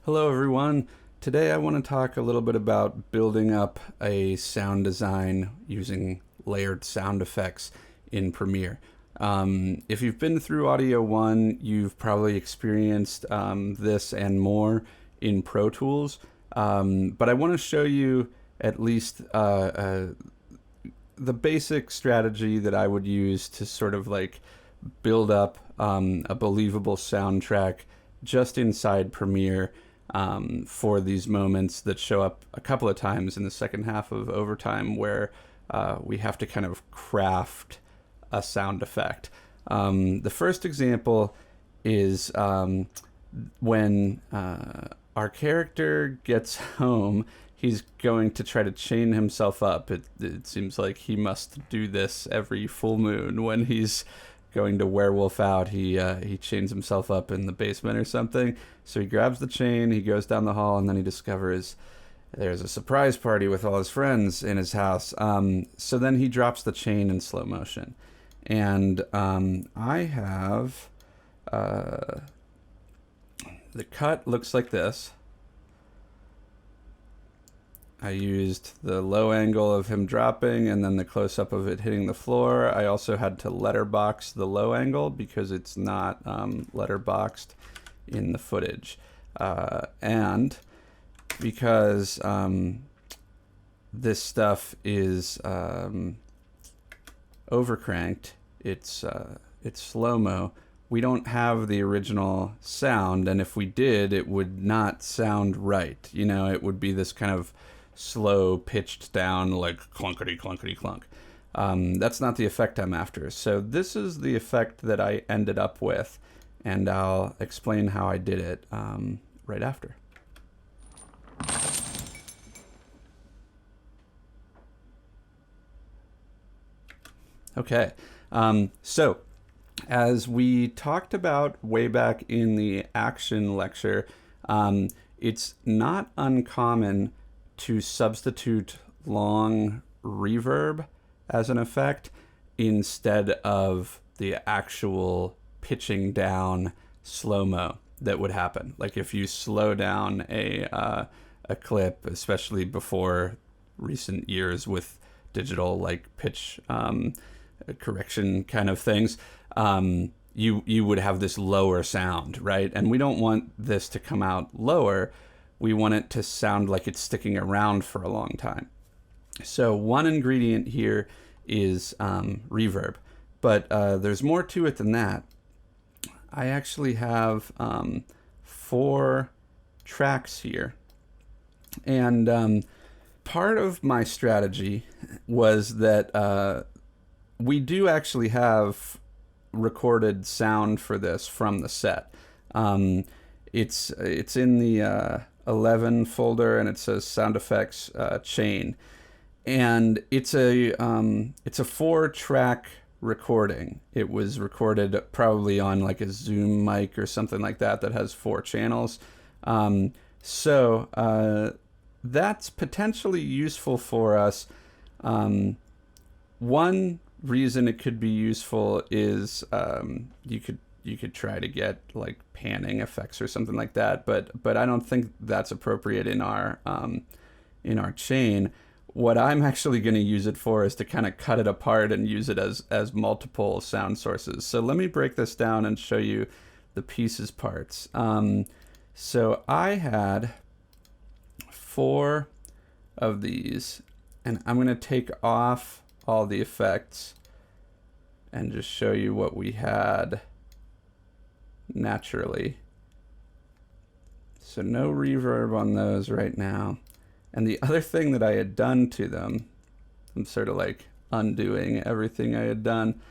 Hello everyone. Today I want to talk a little bit about building up a sound design using layered sound effects in Premiere. If you've been through Audio 1, you've probably experienced this and more in Pro Tools. But I want to show you at least the basic strategy that I would use to sort of like build up a believable soundtrack just inside Premiere for these moments that show up a couple of times in the second half of Overtime where we have to kind of craft a sound effect. The first example is when our character gets home. He's going to try to chain himself up. It seems like he must do this every full moon when he's going to werewolf out. He chains himself up in the basement or something. So he grabs the chain, he goes down the hall, and then he discovers there's a surprise party with all his friends in his house. So then he drops the chain in slow motion. And I have the cut looks like this. I used the low angle of him dropping and then the close-up of it hitting the floor. I also had to letterbox the low angle because it's not letterboxed in the footage. And because this stuff is overcranked, it's slow-mo, we don't have the original sound, and if we did, it would not sound right. You know, it would be this kind of slow pitched down like clunkety clunkety clunk. That's not the effect I'm after. So this is the effect that I ended up with, and I'll explain how I did it right after. Okay, so as we talked about way back in the action lecture, it's not uncommon to substitute long reverb as an effect instead of the actual pitching down slow-mo that would happen. Like if you slow down a clip, especially before recent years with digital like pitch correction kind of things, you would have this lower sound, right? And we don't want this to come out lower. We want it to sound like it's sticking around for a long time. So one ingredient here is reverb, but there's more to it than that. I actually have 4 tracks here. And part of my strategy was that we do actually have recorded sound for this from the set. It's in the 11 folder, and it says sound effects chain, and it's a 4-track recording. It was recorded probably on like a Zoom mic or something like that has 4 channels. So that's potentially useful for us. One reason it could be useful is you could try to get like panning effects or something like that, but I don't think that's appropriate in our chain. What I'm actually going to use it for is to kind of cut it apart and use it as multiple sound sources. So let me break this down and show you the pieces parts. So I had 4 of these, and I'm going to take off all the effects and just show you what we had naturally. So no reverb on those right now. And the other thing that I had done to them, I'm sort of like undoing everything I had done.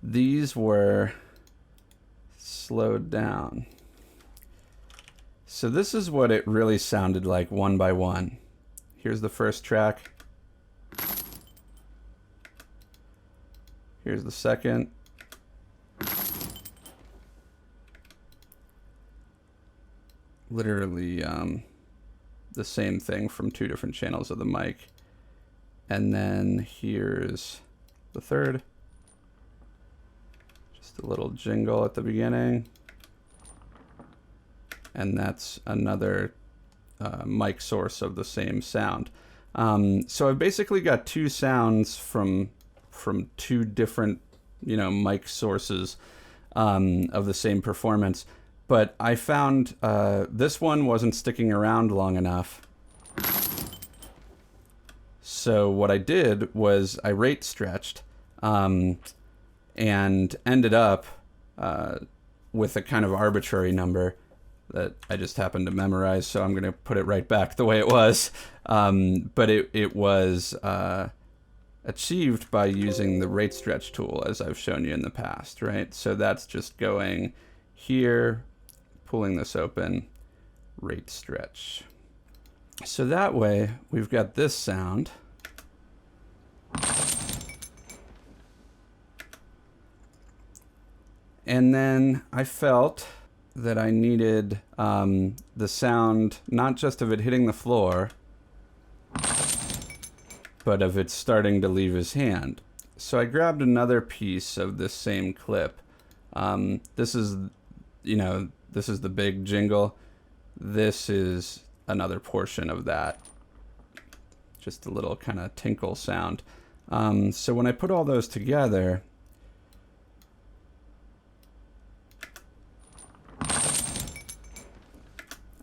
These were slowed down. So this is what it really sounded like one by one. Here's the first track. Here's the second. Literally the same thing from 2 different channels of the mic. And then here's the third. Just a little jingle at the beginning. and that's another mic source of the same sound. So I've basically got two sounds from two different, mic sources of the same performance. But I found this one wasn't sticking around long enough. So what I did was I rate stretched and ended up with a kind of arbitrary number that I just happened to memorize. So I'm going to put it right back the way it was. But it was achieved by using the rate stretch tool, as I've shown you in the past, right? So that's just going here, pulling this open, rate stretch. So that way we've got this sound. And then I felt that I needed the sound, not just of it hitting the floor, but of it starting to leave his hand. So I grabbed another piece of this same clip. This is the big jingle. This is another portion of that. Just a little kind of tinkle sound. So when I put all those together,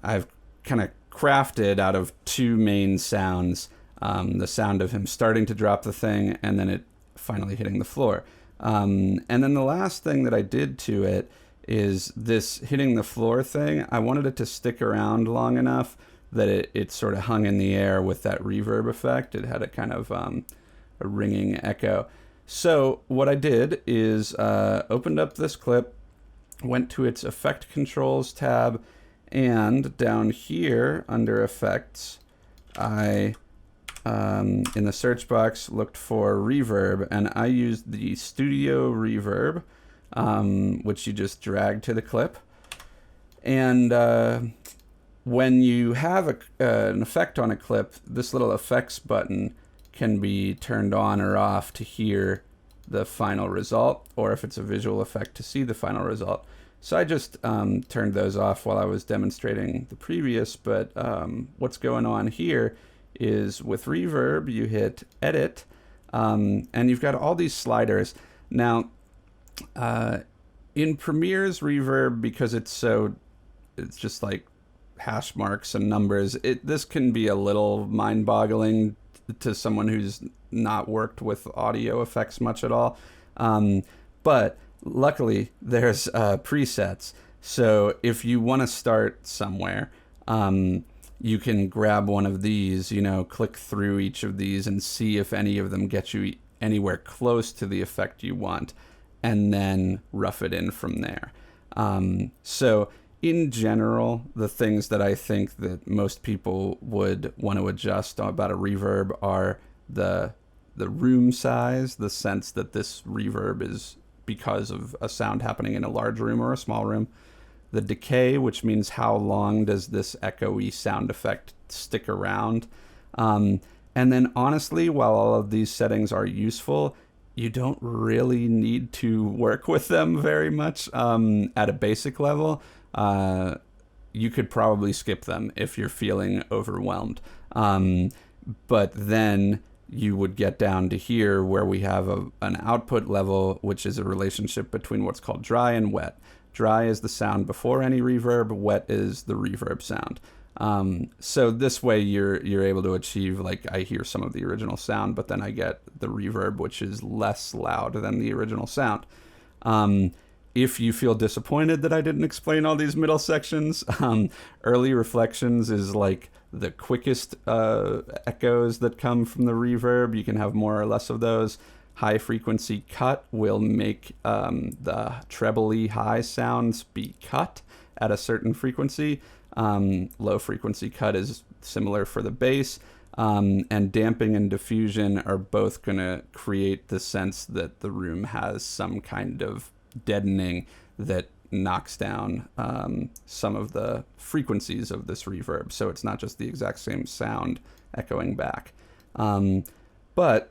I've kind of crafted out of two main sounds, the sound of him starting to drop the thing and then it finally hitting the floor. And then the last thing that I did to it is this hitting the floor thing. I wanted it to stick around long enough that it sort of hung in the air with that reverb effect. It had a kind of a ringing echo. So what I did is opened up this clip, went to its Effect Controls tab, and down here under Effects, I, in the search box, looked for reverb, and I used the Studio Reverb, which you just drag to the clip. And when you have an effect on a clip, this little effects button can be turned on or off to hear the final result, or if it's a visual effect, to see the final result. So I just turned those off while I was demonstrating the previous, but what's going on here is with reverb, you hit edit, and you've got all these sliders. Now, in Premiere's reverb, because it's just like hash marks and numbers, this can be a little mind-boggling to someone who's not worked with audio effects much at all. But luckily, there's presets. So if you want to start somewhere, you can grab one of these, click through each of these and see if any of them get you anywhere close to the effect you want, and then rough it in from there. So in general, the things that I think that most people would want to adjust about a reverb are the room size, the sense that this reverb is because of a sound happening in a large room or a small room. The decay, which means how long does this echoey sound effect stick around. And then honestly, while all of these settings are useful, you don't really need to work with them very much at a basic level. You could probably skip them if you're feeling overwhelmed. But then you would get down to here where we have an output level, which is a relationship between what's called dry and wet. Dry is the sound before any reverb, wet is the reverb sound. So this way you're able to achieve, like, I hear some of the original sound, but then I get the reverb, which is less loud than the original sound. If you feel disappointed that I didn't explain all these middle sections, early reflections is like the quickest echoes that come from the reverb. You can have more or less of those. High frequency cut will make the trebly high sounds be cut at a certain frequency. Low frequency cut is similar for the bass. And damping and diffusion are both going to create the sense that the room has some kind of deadening that knocks down some of the frequencies of this reverb. So it's not just the exact same sound echoing back. But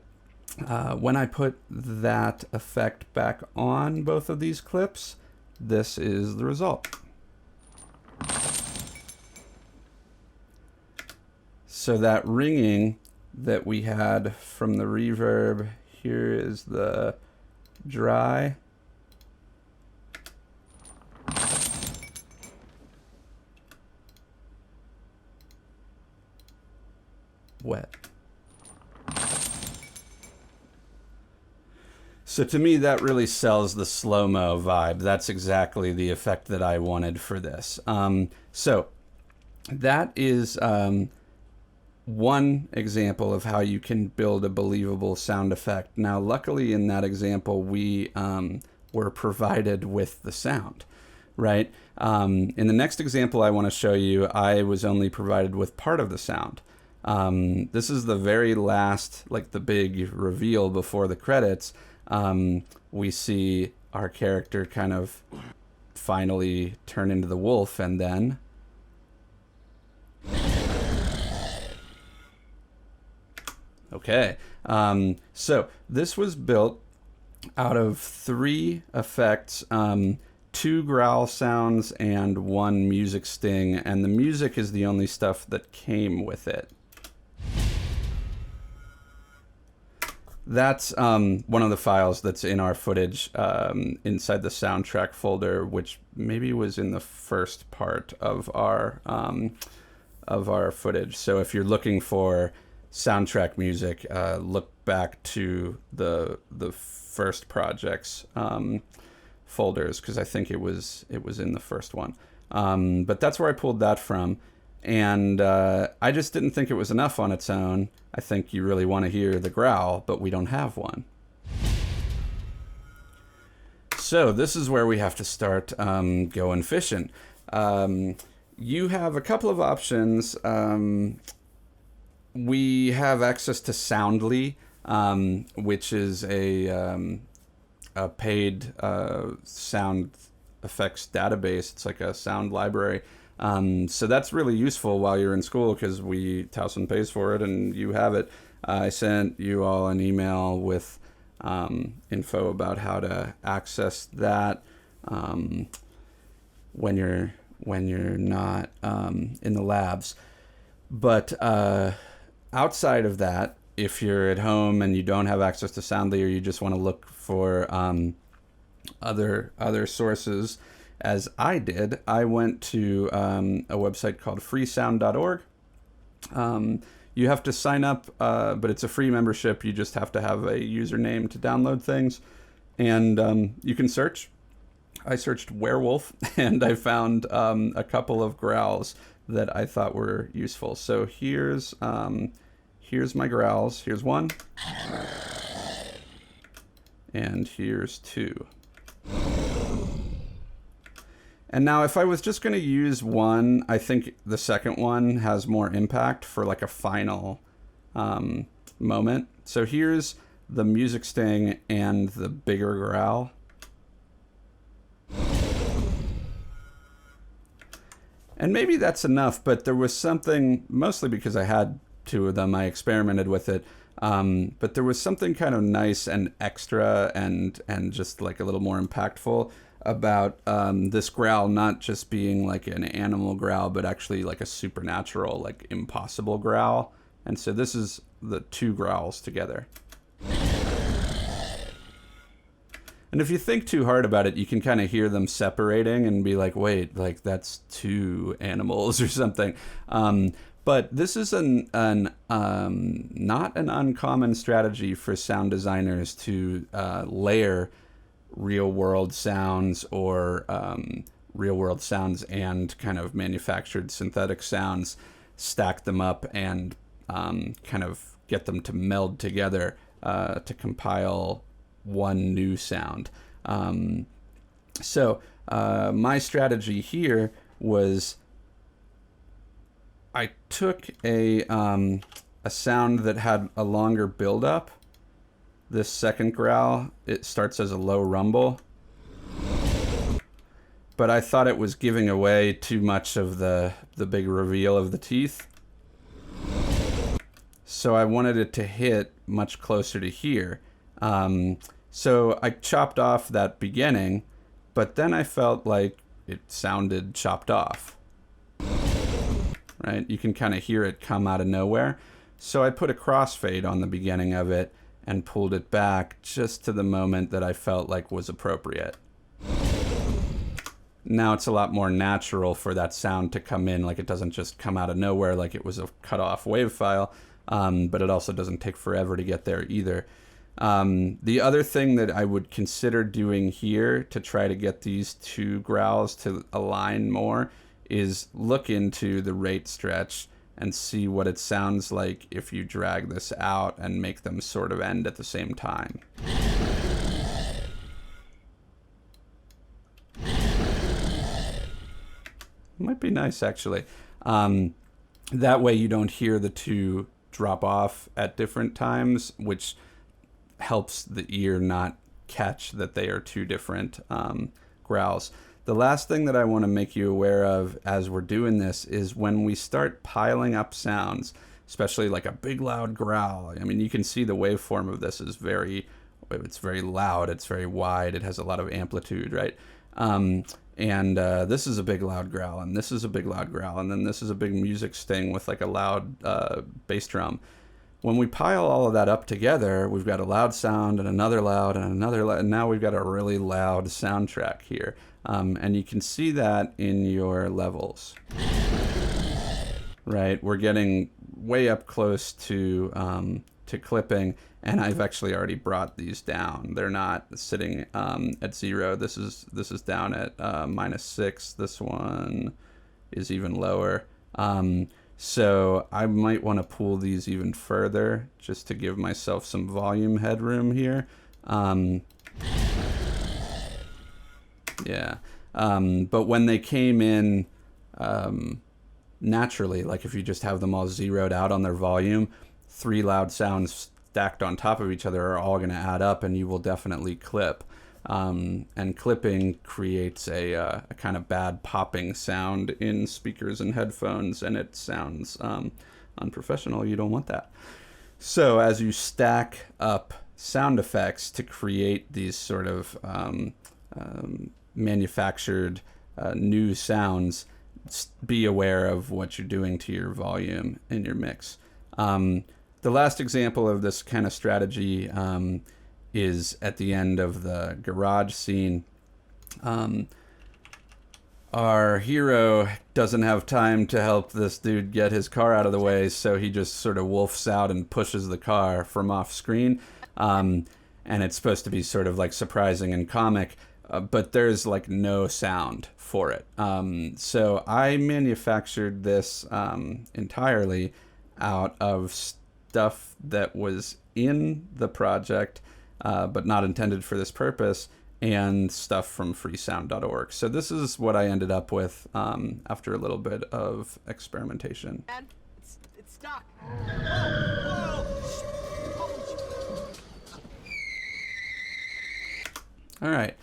when I put that effect back on both of these clips, this is the result. So that ringing that we had from the reverb, here is the dry. Wet. So to me, that really sells the slow-mo vibe. That's exactly the effect that I wanted for this. So that is one example of how you can build a believable sound effect. Now, luckily in that example, we were provided with the sound, right? In the next example I want to show you, I was only provided with part of the sound. This is the very last, like the big reveal before the credits. We see our character kind of finally turn into the wolf, and then okay. So this was built out of 3 effects, 2 growl sounds and 1 music sting, and the music is the only stuff that came with it. That's one of the files that's in our footage inside the soundtrack folder, which maybe was in the first part of our footage. So if you're looking for soundtrack music, look back to the first project's folders, because I think it was in the first one. But that's where I pulled that from. And I just didn't think it was enough on its own. I think you really want to hear the growl, but we don't have one. So this is where we have to start going fishing. You have a couple of options. We have access to Soundly, which is a paid sound effects database. It's like a sound library. So that's really useful while you're in school, because Towson pays for it and you have it. I sent you all an email with info about how to access that when you're not in the labs. But outside of that, if you're at home and you don't have access to Soundly, or you just want to look for other sources, as I did, I went to a website called freesound.org. You have to sign up, but it's a free membership. You just have to have a username to download things. And you can search. I searched werewolf, and I found a couple of growls that I thought were useful. So here's my growls. Here's 1. And here's 2. And now if I was just going to use one, I think the second one has more impact for like a final moment. So here's the music sting and the bigger growl. And maybe that's enough, but there was something, mostly because I had 2 of them, I experimented with it. But there was something kind of nice and extra and just like a little more impactful about this growl not just being like an animal growl, but actually like a supernatural, like impossible growl. And so this is the 2 growls together. And if you think too hard about it, you can kind of hear them separating and be like, wait, like that's 2 animals or something. But this is not an uncommon strategy for sound designers to layer real-world sounds or real-world sounds and kind of manufactured synthetic sounds, stack them up and kind of get them to meld together to compile one new sound. So my strategy here was I took a sound that had a longer build-up. This second growl, it starts as a low rumble, but I thought it was giving away too much of the big reveal of the teeth. So I wanted it to hit much closer to here. So I chopped off that beginning, but then I felt like it sounded chopped off. right? You can kind of hear it come out of nowhere. So I put a crossfade on the beginning of it and pulled it back just to the moment that I felt like was appropriate. Now it's a lot more natural for that sound to come in, like it doesn't just come out of nowhere like it was a cut off wave file, but it also doesn't take forever to get there either. The other thing that I would consider doing here to try to get these two growls to align more is look into the rate stretch and see what it sounds like if you drag this out and make them sort of end at the same time. Might be nice, actually. That way you don't hear the two drop off at different times, which helps the ear not catch that they are two different growls. The last thing that I want to make you aware of as we're doing this is when we start piling up sounds, especially like a big loud growl. I mean, you can see the waveform of this is it's very loud, it's very wide, it has a lot of amplitude, right? This is a big loud growl, and this is a big loud growl, and then this is a big music sting with like a loud bass drum. When we pile all of that up together, we've got a loud sound and another loud and another loud, and now we've got a really loud soundtrack here. And you can see that in your levels, right? We're getting way up close to clipping, and I've actually already brought these down. They're not sitting at 0. This is down at -6. This one is even lower. So I might want to pull these even further just to give myself some volume headroom here. Yeah. But when they came in naturally, like if you just have them all zeroed out on their volume, 3 loud sounds stacked on top of each other are all going to add up, and you will definitely clip. And clipping creates a kind of bad popping sound in speakers and headphones, and it sounds unprofessional. You don't want that. So as you stack up sound effects to create these sort of manufactured new sounds, be aware of what you're doing to your volume in your mix. The last example of this kind of strategy is at the end of the garage scene. Our hero doesn't have time to help this dude get his car out of the way, so he just sort of wolfs out and pushes the car from off screen. And it's supposed to be sort of like surprising and comic, but there's like no sound for it. So I manufactured this entirely out of stuff that was in the project, but not intended for this purpose, and stuff from freesound.org. So this is what I ended up with after a little bit of experimentation. And it's stuck. Whoa, All right.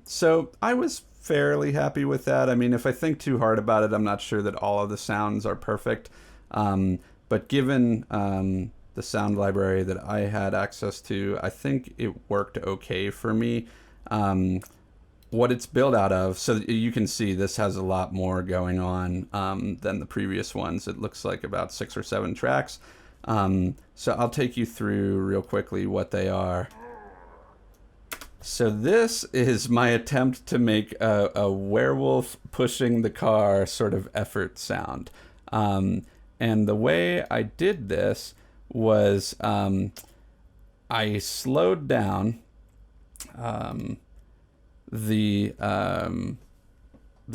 So I was fairly happy with that. I mean, if I think too hard about it, I'm not sure that all of the sounds are perfect. But given the sound library that I had access to, I think it worked okay for me. What it's built out of, so you can see this has a lot more going on than the previous ones. It looks like about 6 or 7 tracks. So I'll take you through real quickly what they are. So this is my attempt to make a werewolf pushing the car sort of effort sound. And the way I did this was I slowed down the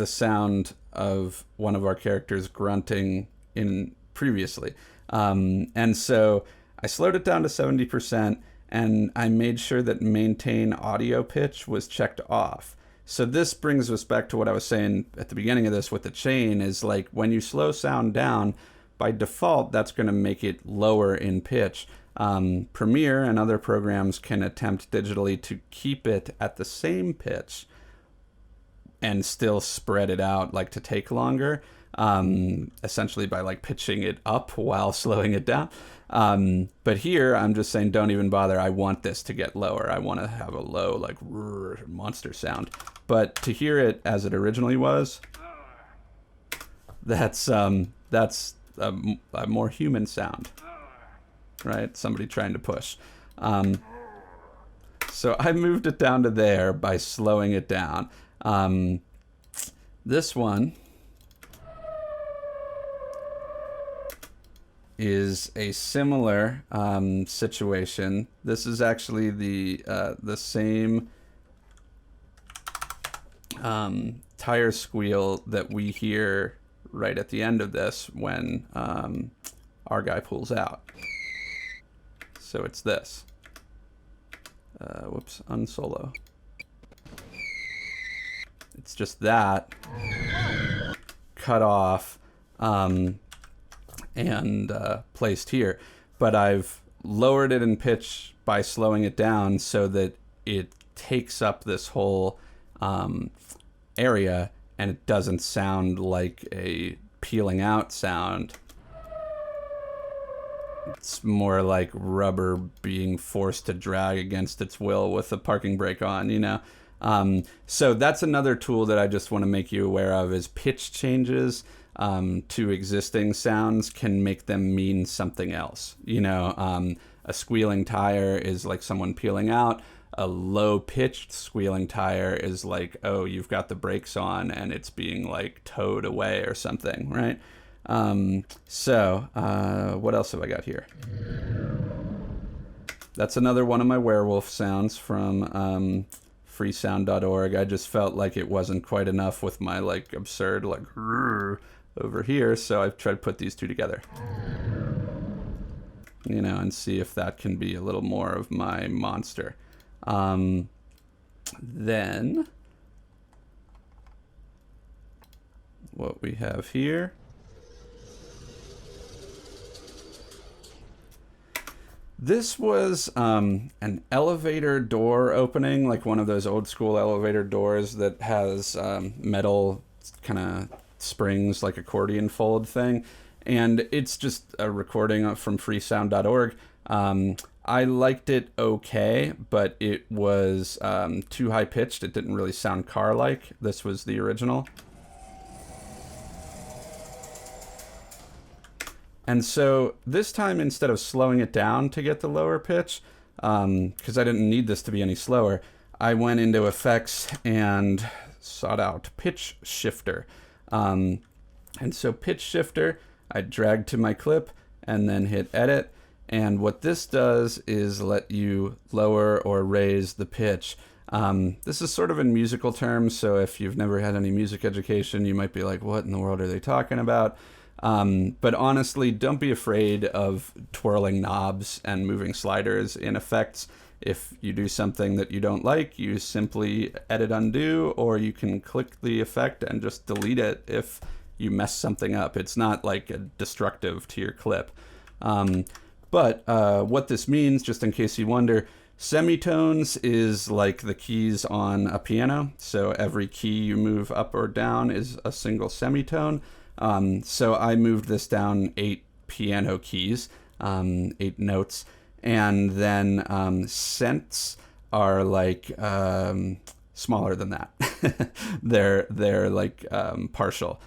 sound of one of our characters grunting in previously. And so I slowed it down to 70%, and I made sure that maintain audio pitch was checked off. So this brings us back to what I was saying at the beginning of this with the chain, is like when you slow sound down, by default, that's going to make it lower in pitch. Premiere and other programs can attempt digitally to keep it at the same pitch and still spread it out, like to take longer, essentially by like pitching it up while slowing it down. But here I'm just saying, don't even bother. I want this to get lower. I want to have a low, like monster sound. But to hear it as it originally was, that's a more human sound, right? Somebody trying to push. So I moved it down to there by slowing it down. This one is a similar situation. This is actually the same tire squeal that we hear right at the end of this when our guy pulls out. So it's this. Whoops, unsolo. It's just that cut off and placed here. But I've lowered it in pitch by slowing it down so that it takes up this whole area and it doesn't sound like a peeling out sound. It's more like rubber being forced to drag against its will with the parking brake on, you know? So that's another tool that I just want to make you aware of is pitch changes to existing sounds can make them mean something else. You know, a squealing tire is like someone peeling out. A low-pitched squealing tire is like, oh, you've got the brakes on and it's being like towed away or something, right? What else have I got here? That's another one of my werewolf sounds from freesound.org. I just felt like it wasn't quite enough with my like absurd like over here, so I've tried to put these two together. You know, and see if that can be a little more of my monster. Then what we have here. This was an elevator door opening, like one of those old school elevator doors that has metal kind of springs, like accordion fold thing. And it's just a recording from freesound.org. I liked it okay, but it was too high pitched. It didn't really sound car-like. This was the original. And so this time, instead of slowing it down to get the lower pitch, because I didn't need this to be any slower, I went into effects and sought out pitch shifter. And so pitch shifter, I dragged to my clip and then hit edit. And what this does is let you lower or raise the pitch. This is sort of in musical terms, so if you've never had any music education, you might be like, what in the world are they talking about? But honestly, don't be afraid of twirling knobs and moving sliders in effects. If you do something that you don't like, you simply edit undo, or you can click the effect and just delete it if you mess something up. It's not like destructive to your clip. But what this means, just in case you wonder, semitones is like the keys on a piano. So every key you move up or down is a single semitone. So I moved this down 8 piano keys, 8 notes, and then cents are like smaller than that. they're like partial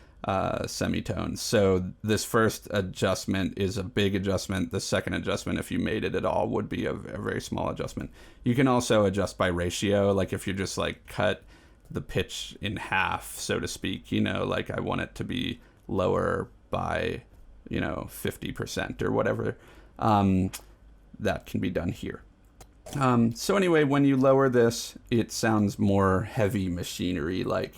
semitones. So this first adjustment is a big adjustment. The second adjustment, if you made it at all, would be a very small adjustment. You can also adjust by ratio, like if you just like cut the pitch in half, so to speak, you know, like I want it to be lower by, 50% or whatever. That can be done here. So anyway, when you lower this, it sounds more heavy machinery like.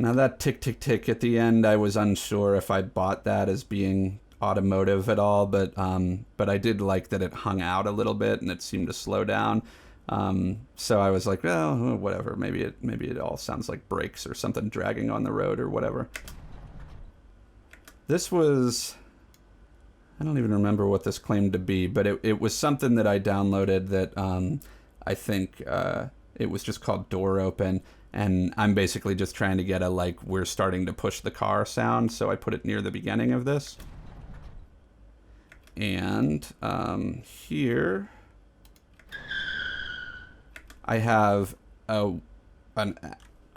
Now that tick, tick, tick at the end, I was unsure if I bought that as being automotive at all, but I did like that it hung out a little bit and it seemed to slow down. So I was like, well, whatever. Maybe it all sounds like brakes or something dragging on the road or whatever. This was, I don't even remember what this claimed to be, but it was something that I downloaded that I think it was just called Door Open. And I'm basically just trying to get a, like, we're starting to push the car sound. So I put it near the beginning of this. And here I have a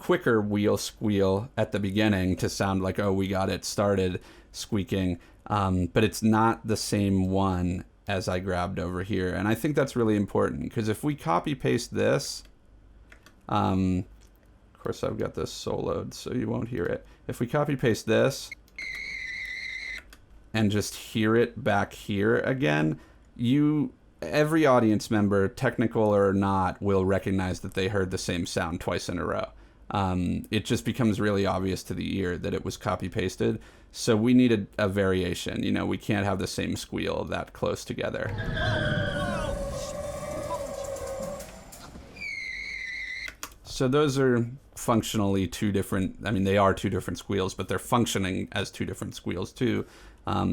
quicker wheel squeal at the beginning to sound like, oh, we got it started squeaking. But it's not the same one as I grabbed over here. And I think that's really important, because if we copy paste this, of course I've got this soloed so you won't hear it. If we copy paste this and just hear it back here again, every audience member, technical or not, will recognize that they heard the same sound twice in a row. It just becomes really obvious to the ear that it was copy pasted. So we needed a variation. You know, we can't have the same squeal that close together. So those are functionally two different, I mean, they are two different squeals, but they're functioning as two different squeals too.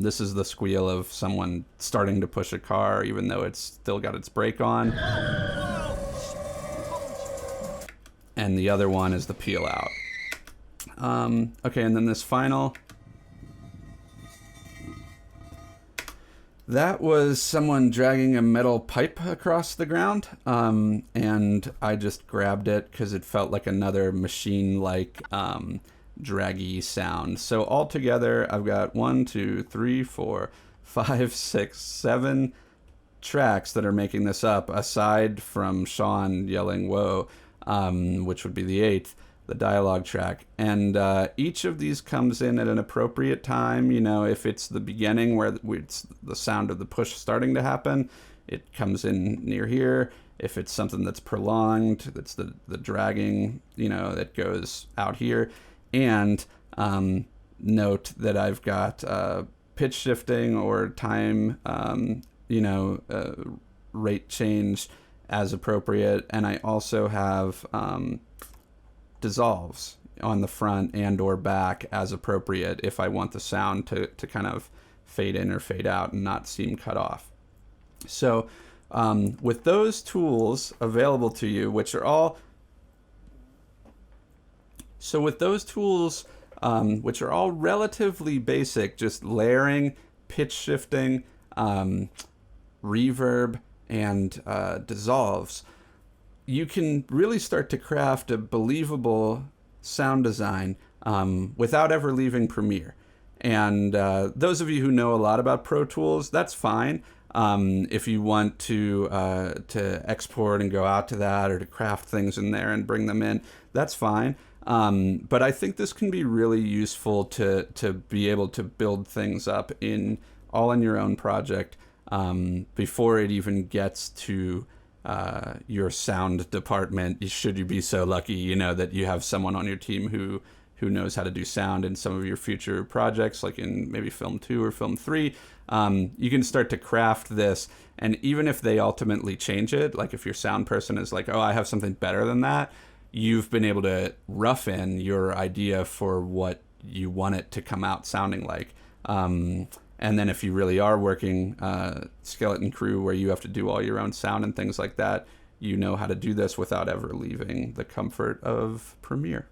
This is the squeal of someone starting to push a car, even though it's still got its brake on. And the other one is the peel out. Okay, and then this final. That was someone dragging a metal pipe across the ground, and I just grabbed it because it felt like another machine-like draggy sound. So altogether, I've got 1, 2, 3, 4, 5, 6, 7 tracks that are making this up, aside from Sean yelling "whoa," which would be the 8th, the dialogue track. And each of these comes in at an appropriate time. You know, if it's the beginning where it's the sound of the push starting to happen, it comes in near here. If it's something that's prolonged, that's the dragging, you know, that goes out here. And note that I've got pitch shifting or time, rate change as appropriate. And I also have dissolves on the front and or back as appropriate if I want the sound to kind of fade in or fade out and not seem cut off. So with those tools available to you, which are all relatively basic, just layering, pitch shifting, reverb, and dissolves, you can really start to craft a believable sound design without ever leaving Premiere. And those of you who know a lot about Pro Tools, that's fine. If you want to export and go out to that, or to craft things in there and bring them in, that's fine. But I think this can be really useful to be able to build things up all in your own project before it even gets to your sound department. Should you be so lucky, you know, that you have someone on your team who knows how to do sound in some of your future projects, like in maybe film 2 or film 3. You can start to craft this, and even if they ultimately change it, like if your sound person is like, oh, I have something better than that, you've been able to rough in your idea for what you want it to come out sounding like. And then if you really are working skeleton crew where you have to do all your own sound and things like that, you know how to do this without ever leaving the comfort of Premiere.